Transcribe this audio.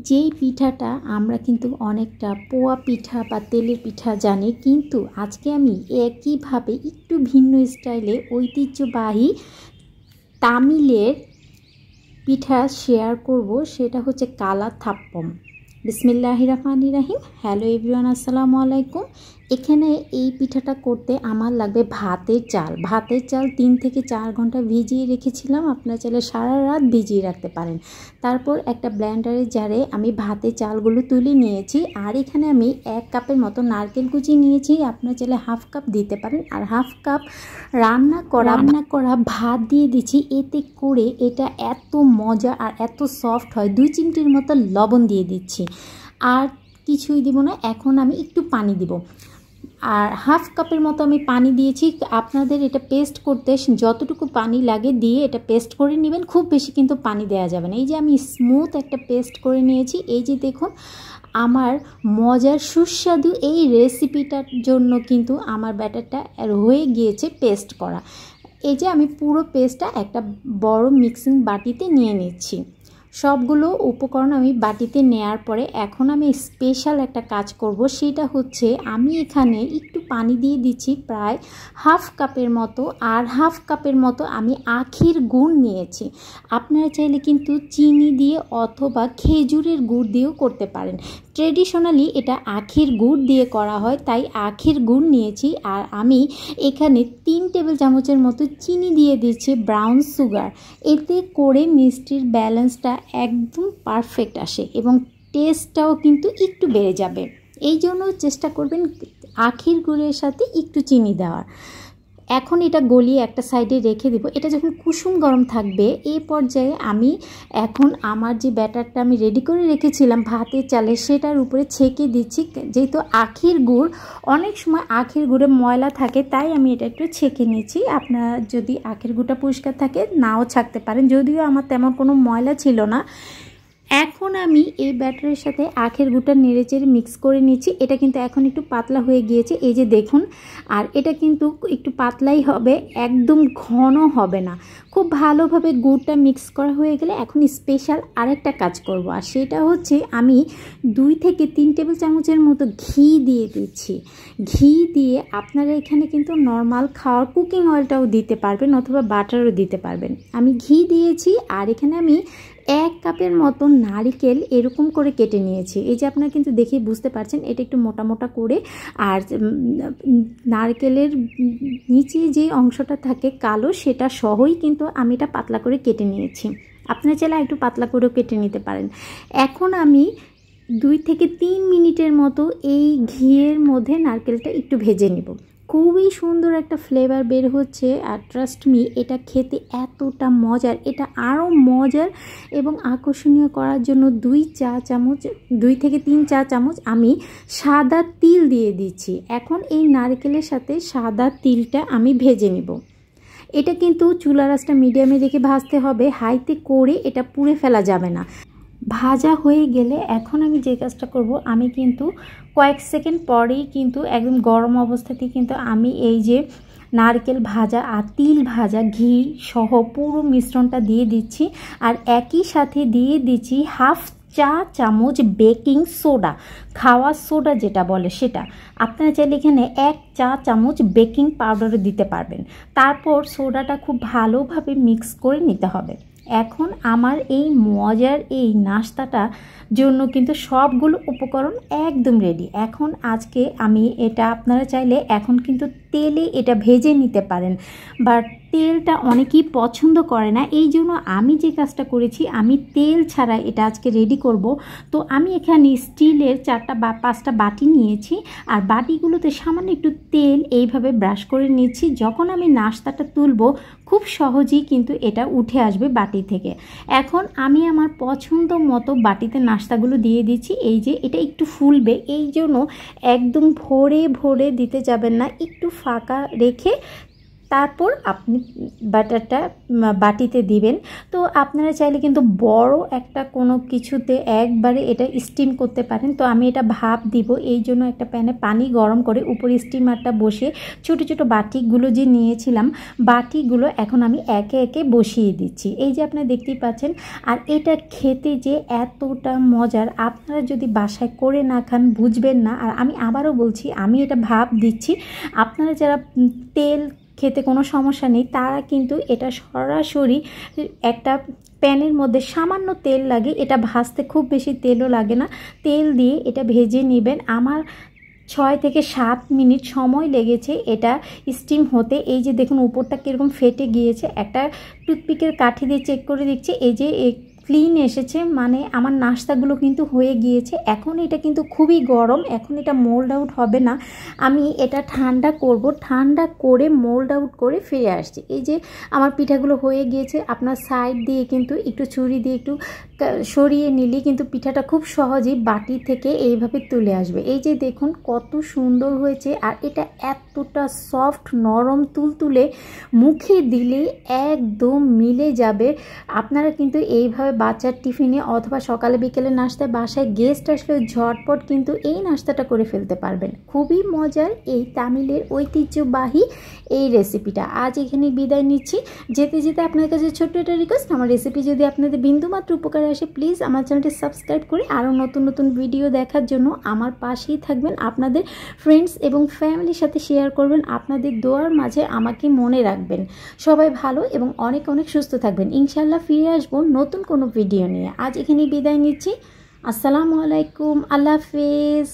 যেই পিঠাটা আমরা কিন্তু অনেকটা পোয়া পিঠা বা তেলের পিঠা জানি, কিন্তু আজকে আমি একইভাবে একটু ভিন্ন স্টাইলে ঐতিহ্যবাহী তামিলের পিঠা শেয়ার করব। সেটা হচ্ছে কালা থাপ্পম। বিসমিল্লাহির রহমানির রহিম। হ্যালো এভরিওয়ান, আসসালামু আলাইকুম। এখানে এই পিঠাটা করতে আমার লাগবে ভাতের চাল 3 থেকে 4 ঘন্টা ভিজিয়ে রেখেছিলাম। আপনারা চাইলে সারা রাত ভিজিয়ে রাখতে পারেন। তারপর একটা ব্লেন্ডারের জারে আমি ভাতের চালগুলো তুলে নিয়েছি। আর এখানে আমি 1 কাপের মতো নারকেল কুচি নিয়েছি। আপনারা চাইলে হাফ কাপ দিতে পারেন। আর হাফ কাপ রান্না করা ভাত দিয়ে দিচ্ছি। এতে করে এটা এত মজা আর এত সফট হয়। 2 চিমটির মতো লবণ দিয়ে দিচ্ছি, আর কিছুই দিব না। এখন আমি একটু পানি দিব, আর হাফ কাপের মতো আমি পানি দিয়েছি। আপনাদের এটা পেস্ট করতে যতটুকু পানি লাগে দিয়ে এটা পেস্ট করে নেবেন, খুব বেশি কিন্তু পানি দেওয়া যাবে না। এই যে আমি স্মুথ একটা পেস্ট করে নিয়েছি। এই যে দেখুন, আমার মজার সুস্বাদু এই রেসিপিটার জন্য কিন্তু আমার ব্যাটারটা হয়ে গিয়েছে পেস্ট করা। এই যে আমি পুরো পেস্টটা একটা বড় মিক্সিং বাটিতে নিয়ে নিচ্ছি। সবগুলো উপকরণ আমি বাটিতে নেয়ার পরে এখন আমি স্পেশাল একটা কাজ করব। সেটা হচ্ছে আমি এখানে একটু পানি দিয়ে দিচ্ছি, প্রায় হাফ কাপের মতো। আর হাফ কাপের মতো আমি আখের গুড় নিয়েছি। আপনারা চাইলে কিন্তু চিনি দিয়ে অথবা খেজুরের গুড় দিয়েও করতে পারেন। ট্রেডিশনালি এটা আখের গুড় দিয়ে করা হয়, তাই আখের গুড় নিয়েছি। আর আমি এখানে 3 টেবিল চামচের মতো চিনি দিয়ে দিচ্ছি, ব্রাউন সুগার। এতে করে মিষ্টির ব্যালেন্সটা একদম পারফেক্ট আসে এবং টেস্টটাও কিন্তু একটু বেড়ে যাবে। এই জন্য চেষ্টা করবেন আখের গুড়ের সাথে একটু চিনি দেওয়ার। এখন এটা গলিয়ে একটা সাইডে রেখে দেব। এটা যখন কুসুম গরম থাকবে, এই পর্যায়ে আমি এখন আমার যে ব্যাটারটা আমি রেডি করে রেখেছিলাম ভাতের চালের, সেটার উপরে ছেঁকে দিচ্ছি। যেহেতু আখের গুড়, অনেক সময় আখের গুড়ে ময়লা থাকে, তাই আমি এটা একটু ছেঁকে নিচ্ছি। আপনারা যদি আখের গুড়টা পরিষ্কার থাকে নাও ছাকতে পারেন, যদিও আমার তেমন কোনো ময়লা ছিল না। এখন আমি এই ব্যাটারের সাথে আখের গুড়টা নেড়েচেড়ে মিক্স করে নিচ্ছি। এটা কিন্তু এখন একটু পাতলা হয়ে গিয়েছে, এই যে দেখুন। আর এটা কিন্তু একটু পাতলাই হবে, একদম ঘন হবে না। খুব ভালোভাবে গুড়টা মিক্স করা হয়ে গেলে এখন স্পেশাল আরেকটা কাজ করব, আর সেটা হচ্ছে আমি 2 থেকে 3 টেবিল চামচের মতো ঘি দিয়ে দিচ্ছি। ঘি দিয়ে আপনারা এখানে কিন্তু নর্মাল খাওয়ার কুকিং অয়েলটাও দিতে পারবেন অথবা বাটারও দিতে পারবেন। আমি ঘি দিয়েছি। আর এখানে আমি 1 কাপের মতো নারকেল এরকম করে কেটে নিয়েছি। এই যে আপনারা কিন্তু দেখে বুঝতে পারছেন এটা একটু মোটা মোটা করে। আর নারকেলের নিচে যে অংশটা থাকে কালো, সেটা সহই কিন্তু আমি এটা পাতলা করে কেটে নিয়েছি। আপনারা চাইলে একটু পাতলা করেও কেটে নিতে পারেন। এখন আমি 2 থেকে 3 মিনিটের মতো এই ঘিয়ের মধ্যে নারকেলটা একটু ভেজে নিব। খুবই সুন্দর একটা ফ্লেভার বের হচ্ছে। আর ট্রাস্ট মি, এটা খেতে এতটা মজার। এটা আরও মজার এবং আকর্ষণীয় করার জন্য 2 থেকে 3 চা চামচ আমি সাদা তিল দিয়ে দিচ্ছি। এখন এই নারকেলের সাথে সাদা তিলটা আমি ভেজে নিব। এটা কিন্তু চুলা আঁচটা মিডিয়ামে রেখে ভাজতে হবে, হাইতে করে এটা পুড়ে ফেলা যাবে না। ভাজা হয়ে গেলে এখন আমি যে কাজটা করব, আমি কিন্তু কয়েক সেকেন্ড পরেই কিন্তু একদম গরম অবস্থাতেই কিন্তু আমি এই যে নারকেল ভাজা আর তিল ভাজা ঘি সহ পুরো মিশ্রণটা দিয়ে দিচ্ছি। আর একই সাথে দিয়ে দিচ্ছি হাফ চা চামচ বেকিং সোডা, খাওয়ার সোডা যেটা বলে সেটা। আপনারা চাইলে এখানে 1 চা চামচ বেকিং পাউডারও দিতে পারবেন। তারপর সোডাটা খুব ভালোভাবে মিক্স করে নিতে হবে। এখন আমার এই মজার এই নাস্তাটা জন্য কিন্তু সবগুলো উপকরণ একদম রেডি। এখন আজকে আমি এটা আপনারা চাইলে এখন কিন্তু তেলে এটা ভেজে নিতে পারেন, বাট তেলটা অনেকেই পছন্দ করে না। এই জন্য আমি যে কাজটা করেছি, আমি তেল ছাড়া এটা আজকে রেডি করব। তো আমি এখানে স্টিলের 4টা বা 5টা বাটি নিয়েছি। আর বাটিগুলোতে সামান্য একটু তেল এইভাবে ব্রাশ করে নিচ্ছি। যখন আমি নাস্তাটা তুলব, খুব সহজেই কিন্তু এটা উঠে আসবে বাটি থেকে। এখন আমি আমার পছন্দ মতো বাটিতে নাস্তাগুলো দিয়ে দিচ্ছি। এই যে এটা একটু ফুলবে, এই জন্য একদম ভরে ভরে দিতে যাবেন না, একটু ফাঁকা রেখে তারপর আপনি বাটারটা বাটিতে দিবেন। তো আপনারা চাইলে কিন্তু বড় একটা কোনো কিছুতে একবারে এটা স্টিম করতে পারেন। তো আমি এটা ভাপ দিব, এই জন্য একটা প্যানে পানি গরম করে উপরে স্টিমারটা বসিয়ে ছোটো ছোটো বাটিগুলো যে নিয়েছিলাম বাটিগুলো এখন আমি একে একে বসিয়ে দিচ্ছি। এই যে আপনারা দেখতেই পাচ্ছেন। আর এটা খেতে যে এতটা মজার, আপনারা যদি বাসায় করে না খান বুঝবেন না। আর আমি আবারও বলছি, আমি এটা ভাপ দিচ্ছি। আপনারা যারা তেল খেতে কোনো সমস্যা নেই তারা কিন্তু এটা সরাসরি একটা প্যানের মধ্যে সামান্য তেল লাগে, এটা ভাজতে খুব বেশি তেলও লাগে না, তেল দিয়ে এটা ভেজে নেবেন। আমার 6 থেকে 7 মিনিট সময় লেগেছে এটা স্টিম হতে। এই যে দেখুন উপরটা কীরকম ফেটে গিয়েছে, একটা টুথপিকের কাঠি দিয়ে চেক করে দেখছি, এই যে ক্লিন এসেছে, মানে আমার নাস্তাগুলো কিন্তু হয়ে গিয়েছে। এখন এটা কিন্তু খুবই গরম, এখন এটা মোল্ড আউট হবে না, আমি এটা ঠান্ডা করব, ঠান্ডা করে মোল্ড আউট করে ফিরে আসছি। এই যে আমার পিঠাগুলো হয়ে গিয়েছে, আপনার সাইড দিয়ে কিন্তু একটু ছুরি দিয়ে একটু সরিয়ে নিলে কিন্তু পিঠাটা খুব সহজেই বাটি থেকে এইভাবে তুলে আসবে। এই যে দেখুন কত সুন্দর হয়েছে, আর এটা এতটা সফট নরম তুলতুলে, মুখে দিলে একদম মিলে যাবে। আপনারা কিন্তু এইভাবে বাচ্চার টিফিনে অথবা সকালে বিকেলে নাস্তায় বাসায় গেস্ট আসলে ঝটপট কিন্তু এই নাস্তাটা করে ফেলতে পারবেন। খুবই মজার এই তামিলের ঐতিহ্যবাহী এই রেসিপিটা। আজ এখানে বিদায় নিচ্ছি। যেতে যেতে আপনার কাছে ছোট্ট একটা রিকোয়েস্ট, আমার রেসিপি যদি আপনাদের বিন্দুমাত্র উপকারে আসে প্লিজ আমার চ্যানেলটি সাবস্ক্রাইব করে আরও নতুন নতুন ভিডিও দেখার জন্য আমার পাশেই থাকবেন। আপনাদের ফ্রেন্ডস এবং ফ্যামিলির সাথে শেয়ার করবেন। আপনাদের দোয়ার মাঝে আমাকে মনে রাখবেন। সবাই ভালো এবং অনেক অনেক সুস্থ থাকবেন। ইনশাআল্লাহ ফিরে আসবো নতুন কোনো ভিডিও নিয়ে। আজ এখানেই বিদায় নিচ্ছি। আসসালামু আলাইকুম, আল্লাহ হাফেজ।